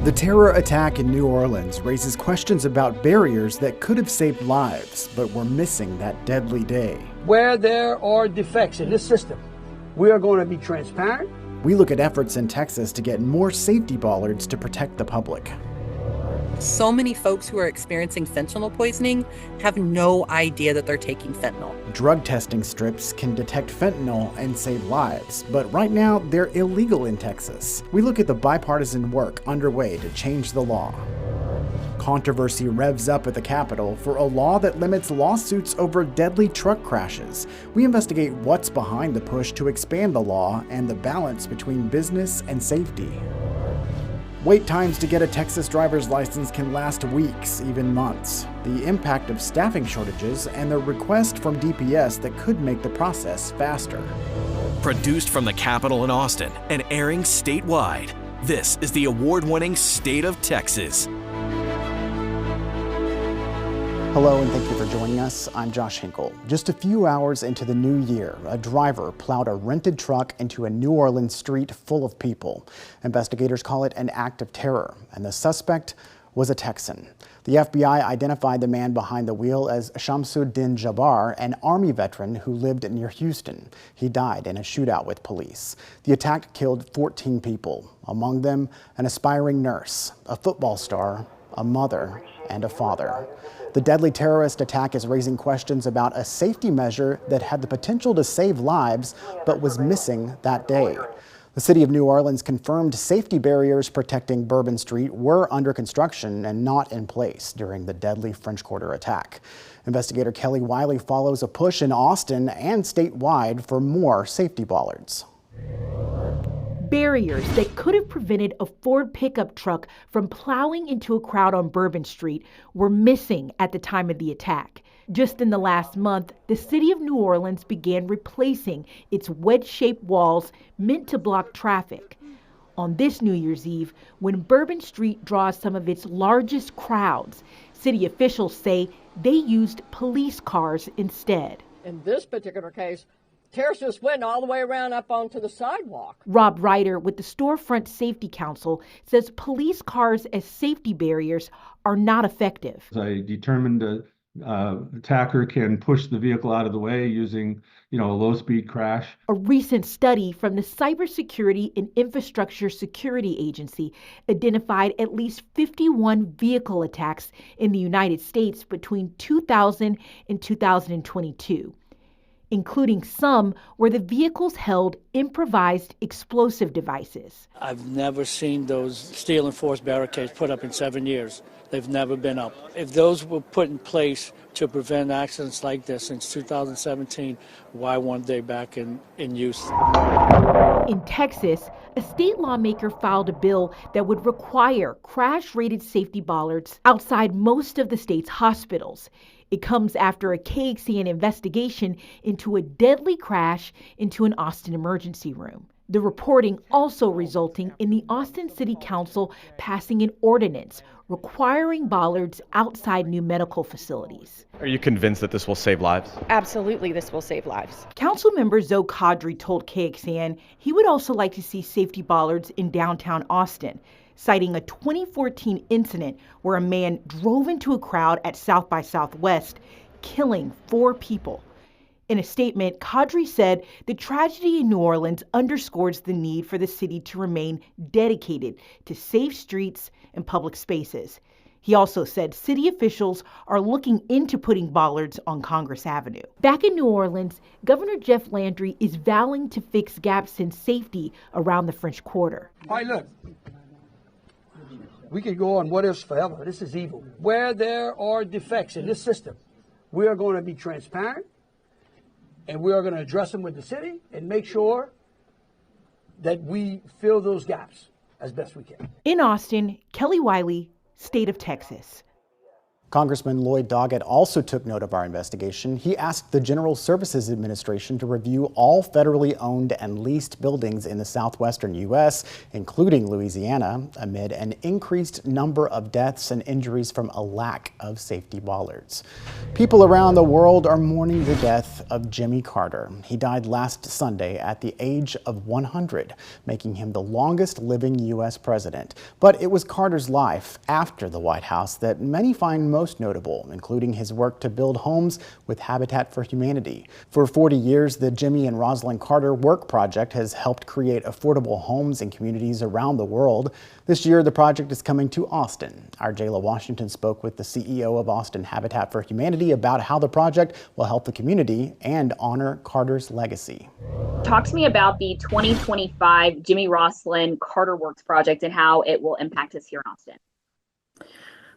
The terror attack in New Orleans raises questions about barriers that could have saved lives, but were missing that deadly day. Where there are defects in this system, we are going to be transparent. We look at efforts in Texas to get more safety bollards to protect the public. So many folks who are experiencing fentanyl poisoning have no idea that they're taking fentanyl. Drug testing strips can detect fentanyl and save lives, but right now they're illegal in Texas. We look at the bipartisan work underway to change the law. Controversy revs up at the Capitol for a law that limits lawsuits over deadly truck crashes. We investigate what's behind the push to expand the law and the balance between business and safety. Wait times to get a Texas driver's license can last weeks, even months. The impact of staffing shortages and the request from DPS that could make the process faster. Produced from the Capitol in Austin and airing statewide, this is the award-winning State of Texas. Hello and thank you for joining us. I'm Josh Hinkle. Just a few hours into the new year, a driver plowed a rented truck into a New Orleans street full of people. Investigators call it an act of terror, and the suspect was a Texan. The FBI identified the man behind the wheel as Shamsuddin Jabbar, an Army veteran who lived near Houston. He died in a shootout with police. The attack killed 14 people, among them an aspiring nurse, a football star, a mother, and a father. The deadly terrorist attack is raising questions about a safety measure that had the potential to save lives, but was missing that day. The city of New Orleans confirmed safety barriers protecting Bourbon Street were under construction and not in place during the deadly French Quarter attack. Investigator Kelly Wiley follows a push in Austin and statewide for more safety bollards. Barriers that could have prevented a Ford pickup truck from plowing into a crowd on Bourbon Street were missing at the time of the attack. Just in the last month, the city of New Orleans began replacing its wedge-shaped walls meant to block traffic. On this New Year's Eve, when Bourbon Street draws some of its largest crowds, city officials say they used police cars instead. In this particular case, terrorists just went all the way around up onto the sidewalk. Rob Ryder with the Storefront Safety Council says police cars as safety barriers are not effective. A determined attacker can push the vehicle out of the way using, a low-speed crash. A recent study from the Cybersecurity and Infrastructure Security Agency identified at least 51 vehicle attacks in the United States between 2000 and 2022. Including some where the vehicles held improvised explosive devices. I've never seen those steel and force barricades put up in 7 years. They've never been up. If those were put in place to prevent accidents like this since 2017, why weren't they back in use? In Texas, a state lawmaker filed a bill that would require crash-rated safety bollards outside most of the state's hospitals. It comes after a KXAN investigation into a deadly crash into an Austin emergency room. The reporting also resulting in the Austin City Council passing an ordinance requiring bollards outside new medical facilities. Are you convinced that this will save lives? Absolutely, this will save lives. Councilmember Zoe Kadri told KXAN he would also like to see safety bollards in downtown Austin, citing a 2014 incident where a man drove into a crowd at South by Southwest, killing 4 people. In a statement, Kadri said the tragedy in New Orleans underscores the need for the city to remain dedicated to safe streets and public spaces. He also said city officials are looking into putting bollards on Congress Avenue. Back in New Orleans, Governor Jeff Landry is vowing to fix gaps in safety around the French Quarter. All right, look. We could go on what ifs forever. This is evil. Where there are defects in this system, we are going to be transparent and we are going to address them with the city and make sure that we fill those gaps as best we can. In Austin, Kelly Wiley, State of Texas. Congressman Lloyd Doggett also took note of our investigation. He asked the General Services Administration to review all federally owned and leased buildings in the southwestern U.S., including Louisiana, amid an increased number of deaths and injuries from a lack of safety bollards. People around the world are mourning the death of Jimmy Carter. He died last Sunday at the age of 100, making him the longest living U.S. president. But it was Carter's life after the White House that many find most notable, including his work to build homes with Habitat for Humanity. For 40 years, the Jimmy and Roslin Carter Work Project has helped create affordable homes in communities around the world. This year, the project is coming to Austin. Our Jayla Washington spoke with the CEO of Austin Habitat for Humanity about how the project will help the community and honor Carter's legacy. Talk to me about the 2025 Jimmy Roslin Carter Works project and how it will impact us here in Austin.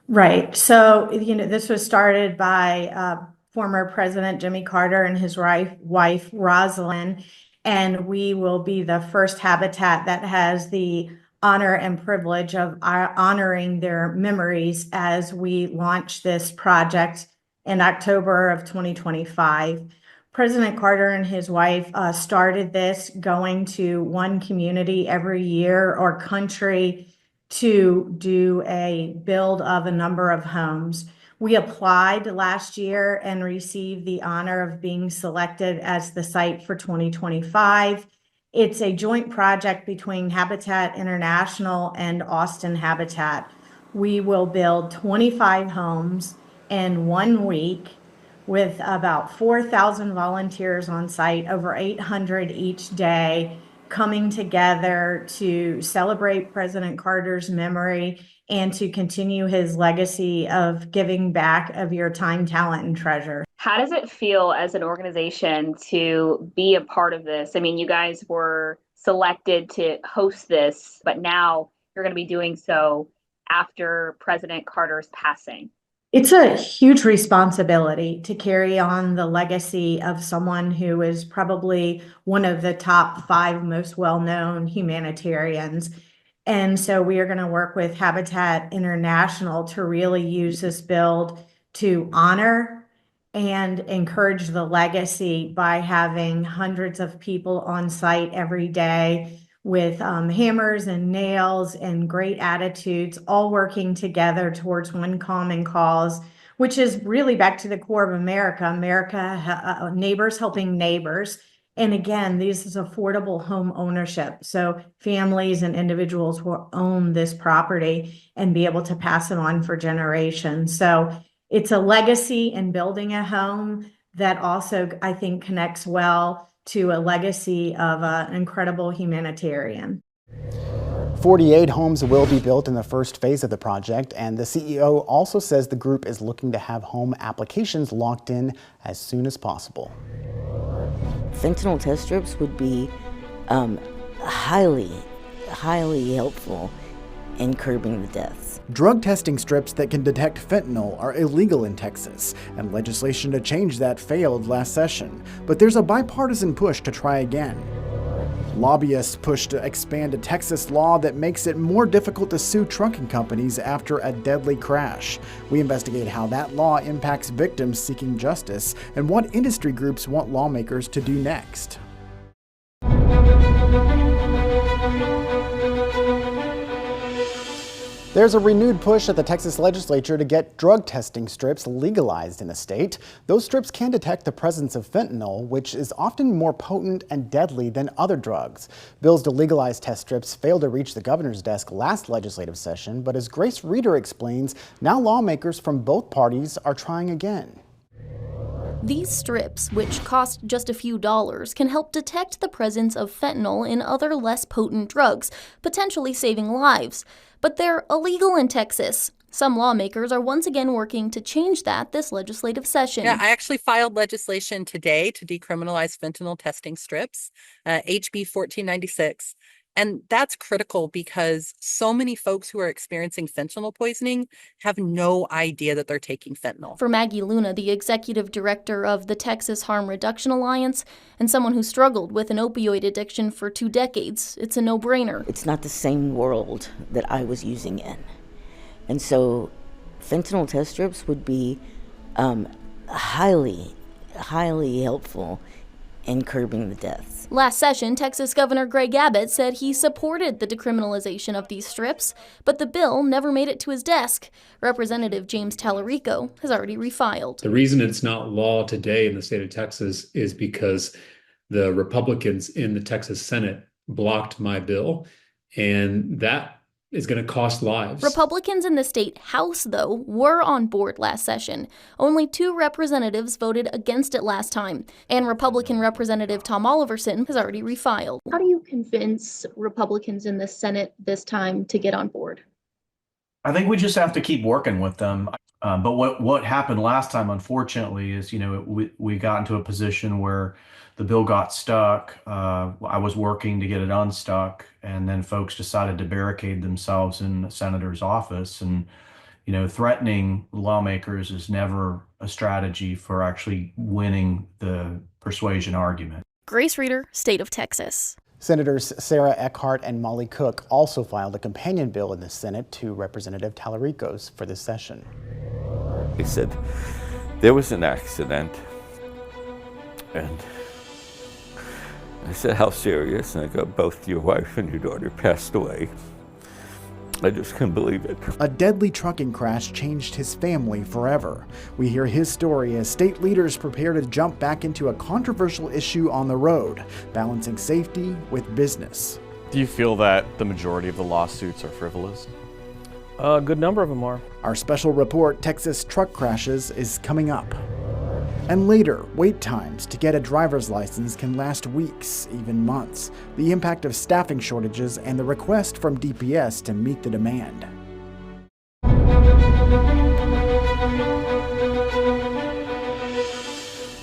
Right. So, this was started by former President Jimmy Carter and his wife, Roslin, and we will be the first habitat that has the honor and privilege of honoring their memories as we launch this project in October of 2025. President Carter and his wife started this going to one community every year or country to do a build of a number of homes. We applied last year and received the honor of being selected as the site for 2025. It's a joint project between Habitat International and Austin Habitat. We will build 25 homes in 1 week with about 4,000 volunteers on site, over 800 each day, coming together to celebrate President Carter's memory and to continue his legacy of giving back of your time, talent, and treasure. How does it feel as an organization to be a part of this? I mean, you guys were selected to host this, but now you're going to be doing so after President Carter's passing. It's a huge responsibility to carry on the legacy of someone who is probably one of the top 5 most well-known humanitarians. And so we are going to work with Habitat International to really use this build to honor and encourage the legacy by having hundreds of people on site every day with hammers and nails and great attitudes, all working together towards one common cause, which is really back to the core of America, neighbors helping neighbors. And again, this is affordable home ownership. So families and individuals will own this property and be able to pass it on for generations. So it's a legacy in building a home that also, I think, connects well to a legacy of an incredible humanitarian. 48 homes will be built in the first phase of the project, and the CEO also says the group is looking to have home applications locked in as soon as possible. Fentanyl test strips would be highly helpful in curbing the deaths. Drug testing strips that can detect fentanyl are illegal in Texas, and legislation to change that failed last session. But there's a bipartisan push to try again. Lobbyists push to expand a Texas law that makes it more difficult to sue trucking companies after a deadly crash. We investigate how that law impacts victims seeking justice and what industry groups want lawmakers to do next. There's a renewed push at the Texas Legislature to get drug testing strips legalized in the state. Those strips can detect the presence of fentanyl, which is often more potent and deadly than other drugs. Bills to legalize test strips failed to reach the governor's desk last legislative session, but as Grace Reeder explains, now lawmakers from both parties are trying again. These strips, which cost just a few dollars, can help detect the presence of fentanyl in other less potent drugs, potentially saving lives. But they're illegal in Texas. Some lawmakers are once again working to change that this legislative session. Yeah, I actually filed legislation today to decriminalize fentanyl testing strips, HB 1496. And that's critical because so many folks who are experiencing fentanyl poisoning have no idea that they're taking fentanyl. For Maggie Luna, the executive director of the Texas Harm Reduction Alliance, and someone who struggled with an opioid addiction for 2 decades, it's a no-brainer. It's not the same world that I was using in. And so Fentanyl test strips would be highly helpful in curbing the deaths. Last session, Texas Governor Greg Abbott said he supported the decriminalization of these strips, but the bill never made it to his desk. Representative James Tallarico has already refiled. The reason it's not law today in the state of Texas is because the Republicans in the Texas Senate blocked my bill, and that is going to cost lives. Republicans in the state House, though, were on board last session. Only 2 representatives voted against it last time, and Republican Representative Tom Oliverson has already refiled. How do you convince Republicans in the Senate this time to get on board? I think we just have to keep working with them. But what happened last time, unfortunately, is, we got into a position where the bill got stuck. I was working to get it unstuck, and then folks decided to barricade themselves in the senator's office. And, threatening lawmakers is never a strategy for actually winning the persuasion argument. Grace Reeder, State of Texas. Senators Sarah Eckhart and Molly Cook also filed a companion bill in the Senate to Representative Tallarico's for this session. He said, there was an accident, and I said, how serious? And I go, both your wife and your daughter passed away. I just couldn't believe it. A deadly trucking crash changed his family forever. We hear his story as state leaders prepare to jump back into a controversial issue on the road, balancing safety with business. Do you feel that the majority of the lawsuits are frivolous? A good number of them are. Our special report, Texas Truck Crashes, is coming up. And later, wait times to get a driver's license can last weeks, even months. The impact of staffing shortages and the request from DPS to meet the demand.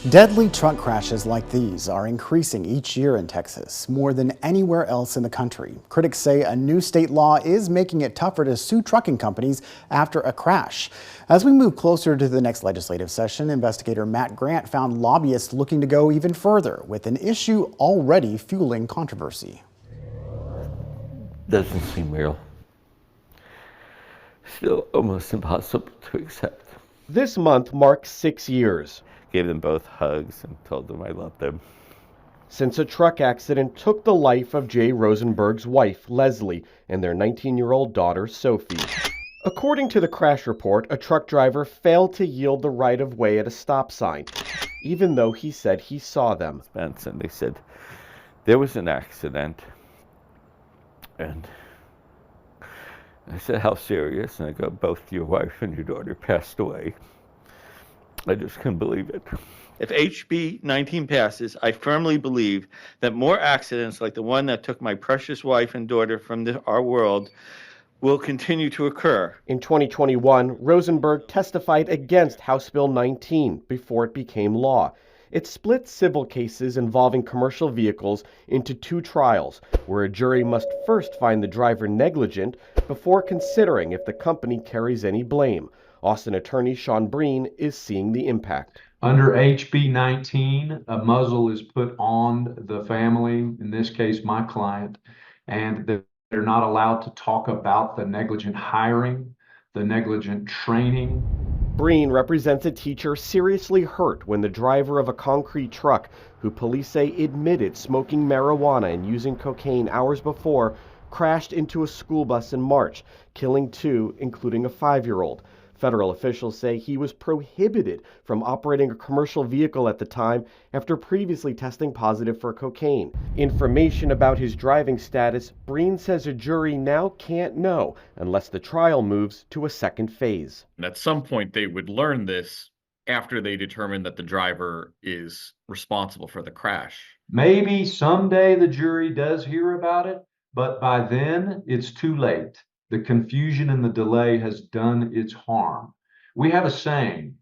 Deadly truck crashes like these are increasing each year in Texas, more than anywhere else in the country. Critics say a new state law is making it tougher to sue trucking companies after a crash. As we move closer to the next legislative session, investigator Matt Grant found lobbyists looking to go even further with an issue already fueling controversy. Doesn't seem real. Still almost impossible to accept. This month marks 6 years. Gave them both hugs and told them I loved them. Since a truck accident took the life of Jay Rosenberg's wife, Leslie, and their 19-year-old daughter, Sophie. According to the crash report, a truck driver failed to yield the right-of-way at a stop sign, even though he said he saw them. And they said, there was an accident, and I said, how serious? And I go, both your wife and your daughter passed away. I just couldn't believe it. If HB 19 passes, I firmly believe that more accidents like the one that took my precious wife and daughter from our world will continue to occur. In 2021, Rosenberg testified against House Bill 19 before it became law. It split civil cases involving commercial vehicles into 2 trials, where a jury must first find the driver negligent before considering if the company carries any blame. Austin attorney Sean Breen is seeing the impact. Under HB 19, a muzzle is put on the family, in this case my client, and they're not allowed to talk about the negligent hiring, the negligent training. Breen represents a teacher seriously hurt when the driver of a concrete truck, who police say admitted smoking marijuana and using cocaine hours before, crashed into a school bus in March, killing 2, including a 5-year-old. Federal officials say he was prohibited from operating a commercial vehicle at the time after previously testing positive for cocaine. Information about his driving status, Breen says a jury now can't know unless the trial moves to a second phase. At some point, they would learn this after they determine that the driver is responsible for the crash. Maybe someday the jury does hear about it, but by then it's too late. The confusion and the delay has done its harm. We have a saying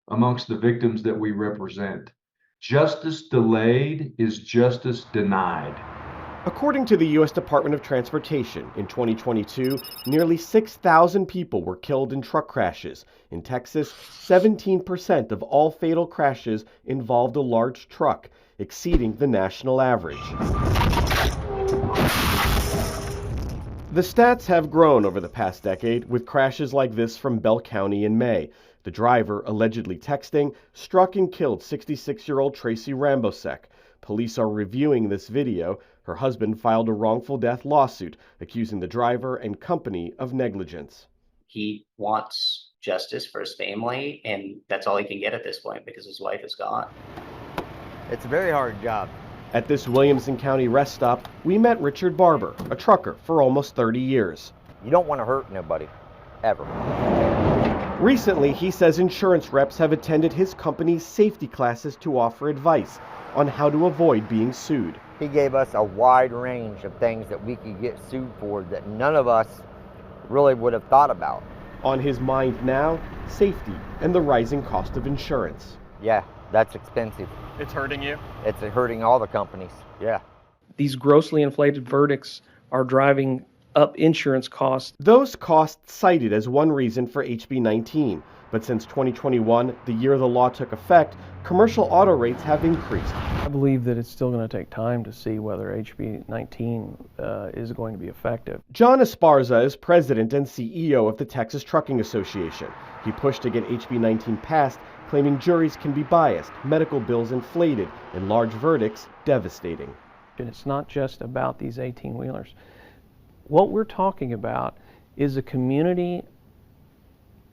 amongst the victims that we represent: justice delayed is justice denied. According to the U.S. Department of Transportation, in 2022, nearly 6,000 people were killed in truck crashes. In Texas, 17% of all fatal crashes involved a large truck, exceeding the national average. The stats have grown over the past decade, with crashes like this from Bell County in May. The driver, allegedly texting, struck and killed 66-year-old Tracy Rambosek. Police are reviewing this video. Her husband filed a wrongful death lawsuit accusing the driver and company of negligence. He wants justice for his family, and that's all he can get at this point because his wife is gone. It's a very hard job. At this Williamson County rest stop, we met Richard Barber, a trucker for almost 30 years. You don't want to hurt nobody, ever. Recently, he says insurance reps have attended his company's safety classes to offer advice on how to avoid being sued. He gave us a wide range of things that we could get sued for that none of us really would have thought about. On his mind now, safety and the rising cost of insurance. Yeah, that's expensive. It's hurting you? It's hurting all the companies, yeah. These grossly inflated verdicts are driving up insurance costs. Those costs cited as one reason for HB 19. But since 2021, the year the law took effect, commercial auto rates have increased. I believe that it's still going to take time to see whether HB 19 is going to be effective. John Esparza is president and CEO of the Texas Trucking Association. He pushed to get HB 19 passed, claiming juries can be biased, medical bills inflated, and large verdicts devastating. And it's not just about these 18-wheelers. What we're talking about is a community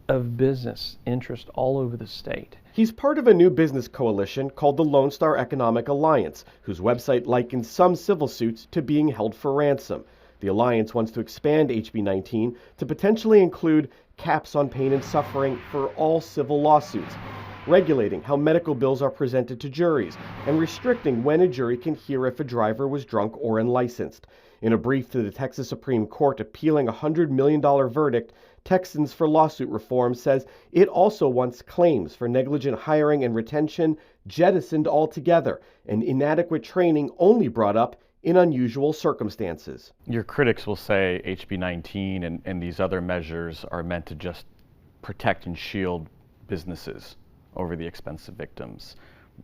of business interest all over the state. He's part of a new business coalition called the Lone Star Economic Alliance, whose website likens some civil suits to being held for ransom. The alliance wants to expand HB 19 to potentially include caps on pain and suffering for all civil lawsuits, regulating how medical bills are presented to juries, and restricting when a jury can hear if a driver was drunk or unlicensed. In a brief to the Texas Supreme Court appealing a $100 million verdict, Texans for Lawsuit Reform says it also wants claims for negligent hiring and retention jettisoned altogether, and inadequate training only brought up in unusual circumstances. Your critics will say HB 19 and these other measures are meant to just protect and shield businesses over the expense of victims.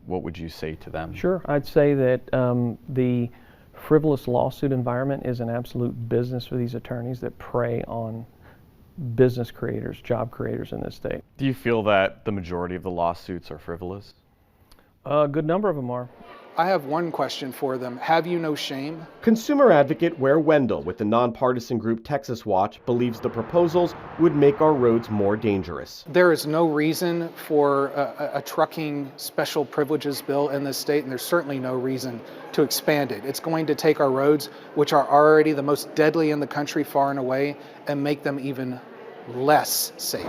What would you say to them? Sure, I'd say that the frivolous lawsuit environment is an absolute business for these attorneys that prey on business creators, job creators in this state. Do you feel that the majority of the lawsuits are frivolous? A good number of them are. I have one question for them. Have you no shame? Consumer advocate Ware Wendell with the nonpartisan group Texas Watch believes the proposals would make our roads more dangerous. There is no reason for a trucking special privileges bill in this state, and there's certainly no reason to expand it. It's going to take our roads, which are already the most deadly in the country far and away, and make them even less safe.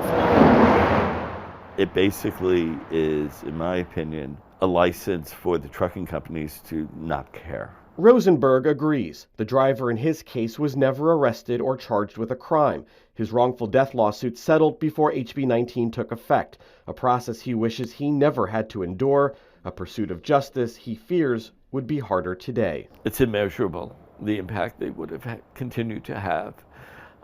It basically is, in my opinion, a license for the trucking companies to not care. Rosenberg agrees. The driver in his case was never arrested or charged with a crime. His wrongful death lawsuit settled before HB 19 took effect, a process he wishes he never had to endure, a pursuit of justice he fears would be harder today. It's immeasurable, the impact they would have continued to have.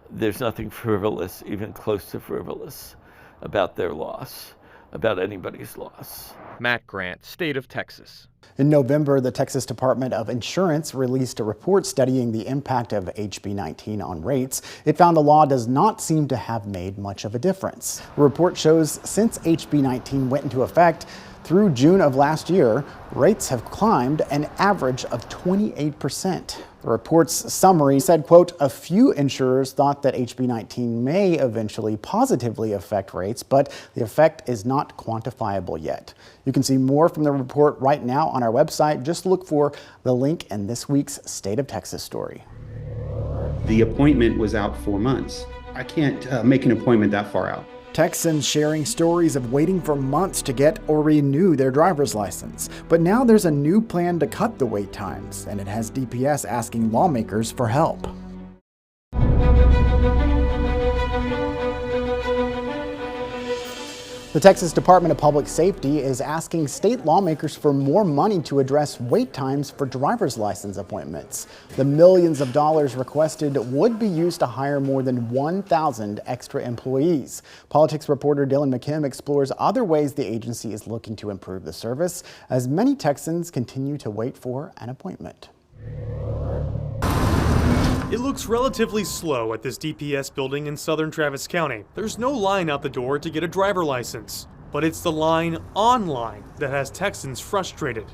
There's nothing frivolous, even close to frivolous, about their loss, about anybody's loss. Matt Grant, State of Texas. In November, the Texas Department of Insurance released a report studying the impact of HB 19 on rates. It found the law does not seem to have made much of a difference. The report shows since HB 19 went into effect, through June of last year, rates have climbed an average of 28%. The report's summary said, quote, a few insurers thought that HB 19 may eventually positively affect rates, but the effect is not quantifiable yet. You can see more from the report right now on our website. Just look for the link in this week's State of Texas story. The appointment was out 4 months. I can't make an appointment that far out. Texans sharing stories of waiting for months to get or renew their driver's license. But now there's a new plan to cut the wait times, and it has DPS asking lawmakers for help. The Texas Department of Public Safety is asking state lawmakers for more money to address wait times for driver's license appointments. The millions of dollars requested would be used to hire more than 1,000 extra employees. Politics reporter Dylan McKim explores other ways the agency is looking to improve the service as many Texans continue to wait for an appointment. It looks relatively slow at this DPS building in southern Travis County. There's no line out the door to get a driver license, but it's the line online that has Texans frustrated.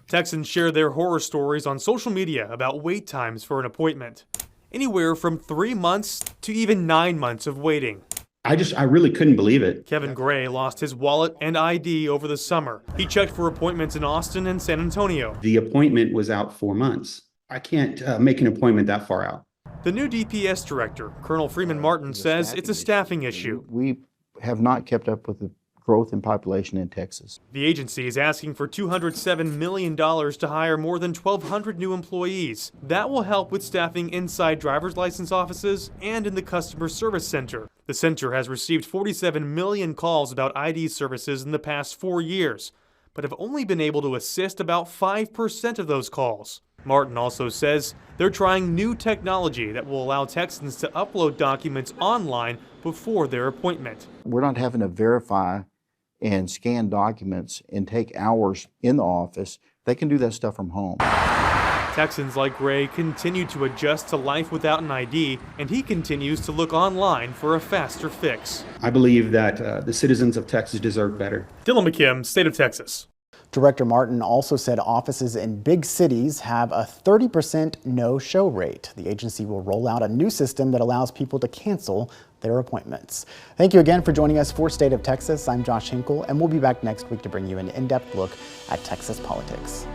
Texans share their horror stories on social media about wait times for an appointment. Anywhere from 3 months to even 9 months of waiting. I really couldn't believe it. Kevin Gray lost his wallet and ID over the summer. He checked for appointments in Austin and San Antonio. The appointment was out 4 months. I can't make an appointment that far out. The new DPS director, Colonel Freeman Martin, says it's a staffing issue. We have not kept up with the growth in population in Texas. The agency is asking for $207 million to hire more than 1,200 new employees. That will help with staffing inside driver's license offices and in the customer service center. The center has received 47 million calls about ID services in the past 4 years, but have only been able to assist about 5% of those calls. Martin also says they're trying new technology that will allow Texans to upload documents online before their appointment. We're not having to verify and scan documents and take hours in the office. They can do that stuff from home. Texans like Gray continue to adjust to life without an ID, and he continues to look online for a faster fix. I believe that the citizens of Texas deserve better. Dylan McKim, State of Texas. Director Martin also said offices in big cities have a 30% no-show rate. The agency will roll out a new system that allows people to cancel their appointments. Thank you again for joining us for State of Texas. I'm Josh Hinkle, and we'll be back next week to bring you an in-depth look at Texas politics.